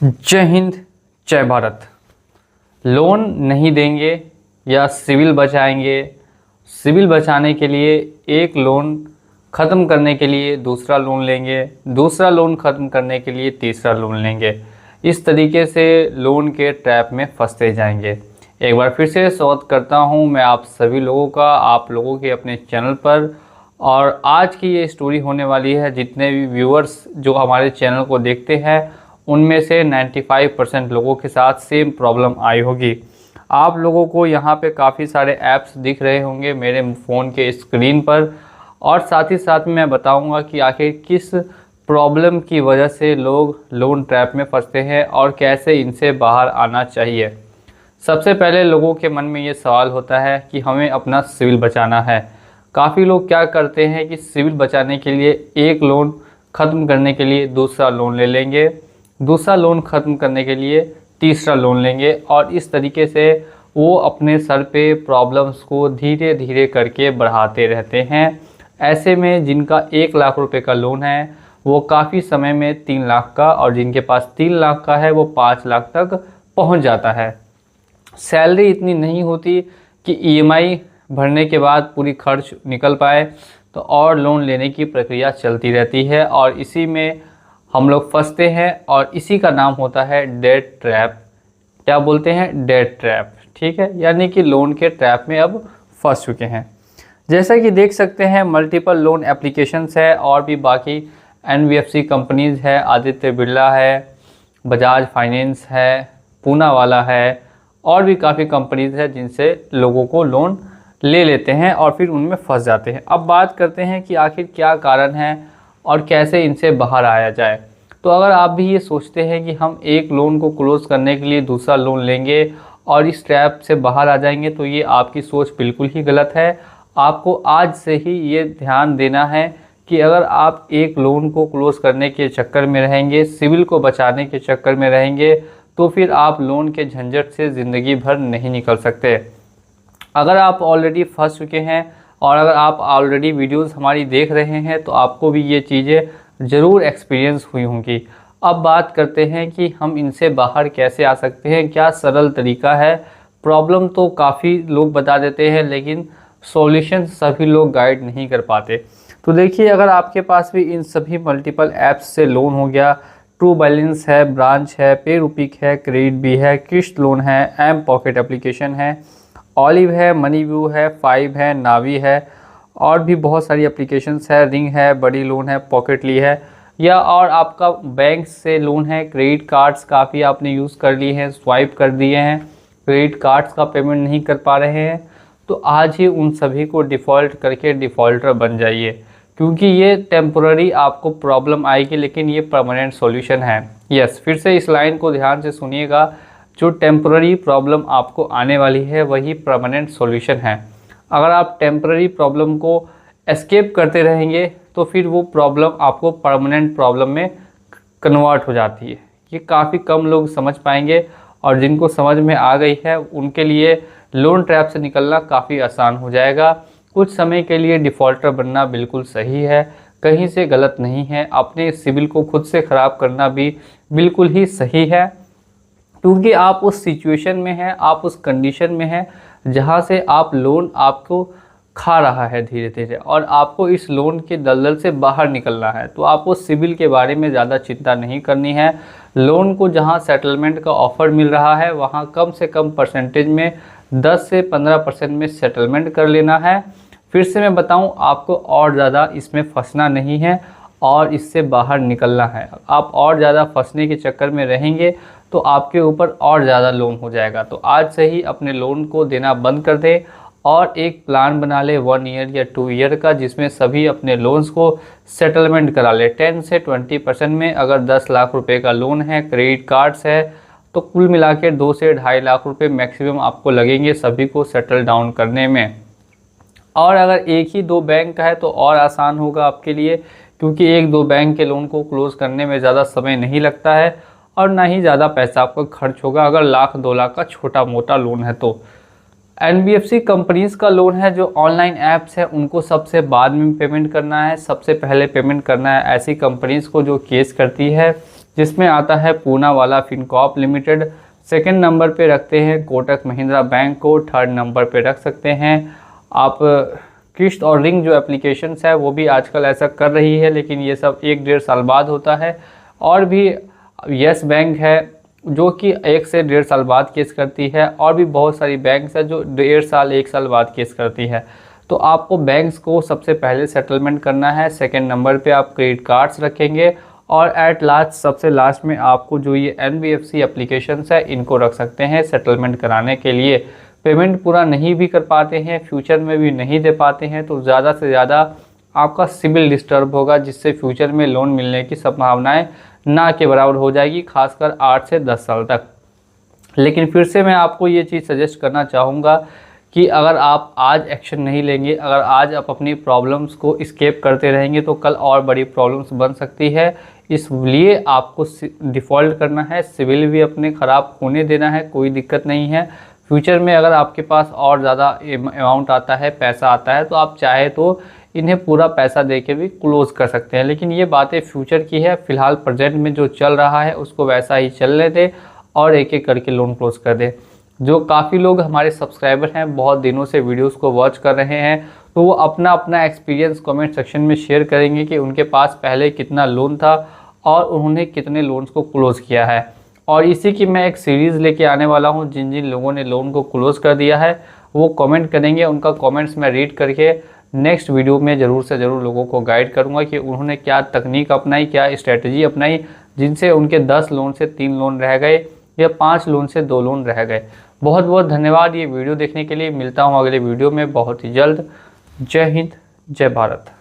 जय हिंद, जय भारत। लोन नहीं देंगे या सिविल बचाएंगे? सिविल बचाने के लिए एक लोन ख़त्म करने के लिए दूसरा लोन लेंगे, दूसरा लोन ख़त्म करने के लिए तीसरा लोन लेंगे। इस तरीके से लोन के ट्रैप में फंसते जाएंगे। एक बार फिर से स्वागत करता हूं मैं आप सभी लोगों का, आप लोगों के अपने चैनल पर। और आज की ये स्टोरी होने वाली है, जितने भी व्यूअर्स जो हमारे चैनल को देखते हैं उनमें से 95% लोगों के साथ सेम प्रॉब्लम आई होगी। आप लोगों को यहाँ पे काफ़ी सारे ऐप्स दिख रहे होंगे मेरे फ़ोन के स्क्रीन पर, और साथ ही साथ मैं बताऊंगा कि आखिर किस प्रॉब्लम की वजह से लोग लोन ट्रैप में फंसते हैं और कैसे इनसे बाहर आना चाहिए। सबसे पहले लोगों के मन में ये सवाल होता है कि हमें अपना सिविल बचाना है। काफ़ी लोग क्या करते हैं कि सिविल बचाने के लिए एक लोन ख़त्म करने के लिए दूसरा लोन ले लेंगे, दूसरा लोन ख़त्म करने के लिए तीसरा लोन लेंगे, और इस तरीके से वो अपने सर पे प्रॉब्लम्स को धीरे धीरे करके बढ़ाते रहते हैं। ऐसे में जिनका 1 लाख रुपए का लोन है वो काफ़ी समय में 3 लाख का, और जिनके पास 3 लाख का है वो 5 लाख तक पहुंच जाता है। सैलरी इतनी नहीं होती कि ईएमआई भरने के बाद पूरी खर्च निकल पाए, तो और लोन लेने की प्रक्रिया चलती रहती है और इसी में हम लोग फंसते हैं, और इसी का नाम होता है डेट ट्रैप। क्या बोलते हैं? Debt trap. ठीक है, यानी कि लोन के ट्रैप में अब फंस चुके हैं। जैसा कि देख सकते हैं मल्टीपल लोन एप्लीकेशंस है, और भी बाकी एनबीएफसी कंपनीज़ है, आदित्य बिरला है, बजाज फाइनेंस है, पूना वाला है, और भी काफ़ी कंपनीज़ है जिनसे लोगों को लोन ले लेते हैं और फिर उनमें फंस जाते हैं। अब बात करते हैं कि आखिर क्या कारण है और कैसे इनसे बाहर आया जाए। तो अगर आप भी ये सोचते हैं कि हम एक लोन को क्लोज़ करने के लिए दूसरा लोन लेंगे और इस ट्रैप से बाहर आ जाएंगे, तो ये आपकी सोच बिल्कुल ही गलत है। आपको आज से ही ये ध्यान देना है कि अगर आप एक लोन को क्लोज़ करने के चक्कर में रहेंगे, सिविल को बचाने के चक्कर में रहेंगे, तो फिर आप लोन के झंझट से ज़िंदगी भर नहीं निकल सकते। अगर आप ऑलरेडी फंस चुके हैं और अगर आप ऑलरेडी वीडियोस हमारी देख रहे हैं तो आपको भी ये चीज़ें ज़रूर एक्सपीरियंस हुई होंगी। अब बात करते हैं कि हम इनसे बाहर कैसे आ सकते हैं, क्या सरल तरीका है। प्रॉब्लम तो काफ़ी लोग बता देते हैं, लेकिन सॉल्यूशन सभी लोग गाइड नहीं कर पाते। तो देखिए, अगर आपके पास भी इन सभी मल्टीपल ऐप्स से लोन हो गया, ट्रू बैलेंस है, ब्रांच है, पेरुपिक है, क्रेडिट भी है, किश्त लोन है, एम पॉकेट एप्लीकेशन है, ऑलिव है, मनी व्यू है, 5 है, नावी है, और भी बहुत सारी एप्लीकेशंस है, रिंग है, बड़ी लोन है, पॉकेटली है, या और आपका बैंक से लोन है, क्रेडिट कार्ड्स काफ़ी आपने यूज़ कर लिए हैं, स्वाइप कर दिए हैं, क्रेडिट कार्ड्स का पेमेंट नहीं कर पा रहे हैं, तो आज ही उन सभी को डिफ़ॉल्ट करके डिफ़ॉल्टर बन जाइए, क्योंकि ये टेम्पोररी आपको प्रॉब्लम आएगी, लेकिन ये परमानेंट सॉल्यूशन है। यस, फिर से इस लाइन को ध्यान से सुनिएगा, जो टेम्पररी प्रॉब्लम आपको आने वाली है वही परमानेंट सॉल्यूशन है। अगर आप टेम्पररी प्रॉब्लम को एस्केप करते रहेंगे तो फिर वो प्रॉब्लम आपको परमानेंट प्रॉब्लम में कन्वर्ट हो जाती है। ये काफ़ी कम लोग समझ पाएंगे, और जिनको समझ में आ गई है उनके लिए लोन ट्रैप से निकलना काफ़ी आसान हो जाएगा। कुछ समय के लिए डिफ़ॉल्टर बनना बिल्कुल सही है, कहीं से गलत नहीं है। अपने सिविल को खुद से ख़राब करना भी बिल्कुल ही सही है, क्योंकि आप उस सिचुएशन में हैं, आप उस कंडीशन में हैं जहां से आप लोन आपको खा रहा है धीरे धीरे, और आपको इस लोन के दलदल से बाहर निकलना है। तो आपको सिविल के बारे में ज़्यादा चिंता नहीं करनी है। लोन को जहां सेटलमेंट का ऑफ़र मिल रहा है वहां कम से कम परसेंटेज में 10 से 15% में सेटलमेंट कर लेना है। फिर से मैं बताऊँ, आपको और ज़्यादा इसमें फंसना नहीं है और इससे बाहर निकलना है। आप और ज़्यादा फंसने के चक्कर में रहेंगे तो आपके ऊपर और ज़्यादा लोन हो जाएगा। तो आज से ही अपने लोन को देना बंद कर दें और एक प्लान बना ले 1 ईयर या 2 ईयर का, जिसमें सभी अपने लोन्स को सेटलमेंट करा ले। 10 से 20% में अगर 10 लाख रुपए का लोन है, क्रेडिट कार्ड्स है, तो कुल मिला के 2 से 2.5 लाख रुपए मैक्सिमम आपको लगेंगे सभी को सेटल डाउन करने में। और अगर एक ही 2 बैंक का है तो और आसान होगा आपके लिए, क्योंकि 1-2 बैंक के लोन को क्लोज़ करने में ज़्यादा समय नहीं लगता है और ना ही ज़्यादा पैसा आपका खर्च होगा अगर 1 लाख 2 लाख का छोटा मोटा लोन है। तो एनबीएफसी कंपनीज़ का लोन है, जो ऑनलाइन ऐप्स है उनको सबसे बाद में पेमेंट करना है, सबसे पहले पेमेंट करना है ऐसी कंपनीज़ को जो केस करती है जिसमें आता है Poonawalla Fincorp limited. Second number पे रखते हैं कोटक महिंद्रा बैंक को। थर्ड नंबर पे रख सकते हैं आप किश्त और रिंग जो एप्लीकेशंस है वो भी आजकल ऐसा कर रही है, लेकिन ये सब 1-1.5 साल बाद होता है। और भी यस बैंक है जो कि 1 से 1.5 साल बाद केस करती है, और भी बहुत सारी बैंक्स है जो 1.5 साल 1 साल बाद केस करती है। तो आपको बैंक्स को सबसे पहले सेटलमेंट करना है। सेकंड नंबर पे आप क्रेडिट कार्ड्स रखेंगे, और एट लास्ट सबसे लास्ट में आपको जो ये NBFC एप्लीकेशंस है इनको रख सकते हैं सेटलमेंट कराने के लिए। पेमेंट पूरा नहीं भी कर पाते हैं, फ्यूचर में भी नहीं दे पाते हैं, तो ज़्यादा से ज़्यादा आपका सिबिल डिस्टर्ब होगा, जिससे फ्यूचर में लोन मिलने की संभावनाएं ना के बराबर हो जाएगी, खासकर 8 से 10 साल तक। लेकिन फिर से मैं आपको ये चीज़ सजेस्ट करना चाहूँगा कि अगर आप आज एक्शन नहीं लेंगे, अगर आज आप अपनी प्रॉब्लम्स को एस्केप करते रहेंगे तो कल और बड़ी प्रॉब्लम्स बन सकती है। इसलिए आपको डिफ़ॉल्ट करना है, सिविल भी अपने ख़राब होने देना है, कोई दिक्कत नहीं है। फ्यूचर में अगर आपके पास और ज़्यादा अमाउंट आता है, पैसा आता है, तो आप चाहे तो इन्हें पूरा पैसा दे के भी क्लोज़ कर सकते हैं। लेकिन ये बातें फ्यूचर की है, फ़िलहाल प्रेजेंट में जो चल रहा है उसको वैसा ही चलने दें और एक एक करके लोन क्लोज़ कर दें। जो काफ़ी लोग हमारे सब्सक्राइबर हैं, बहुत दिनों से वीडियोस को वॉच कर रहे हैं, तो वो अपना अपना एक्सपीरियंस कमेंट सेक्शन में शेयर करेंगे कि उनके पास पहले कितना लोन था और उन्होंने कितने लोन्स को क्लोज़ किया है। और इसी की मैं एक सीरीज़ लेके आने वाला हूँ। जिन जिन लोगों ने लोन को क्लोज़ कर दिया है वो कमेंट करेंगे, उनका कमेंट्स मैं रीड करके नेक्स्ट वीडियो में ज़रूर से ज़रूर लोगों को गाइड करूँगा कि उन्होंने क्या तकनीक अपनाई, क्या स्ट्रेटजी अपनाई, जिनसे उनके 10 लोन से 3 लोन रह गए या 5 लोन से 2 लोन रह गए। बहुत बहुत धन्यवाद ये वीडियो देखने के लिए। मिलता हूँ अगले वीडियो में बहुत ही जल्द। जय हिंद, जय भारत।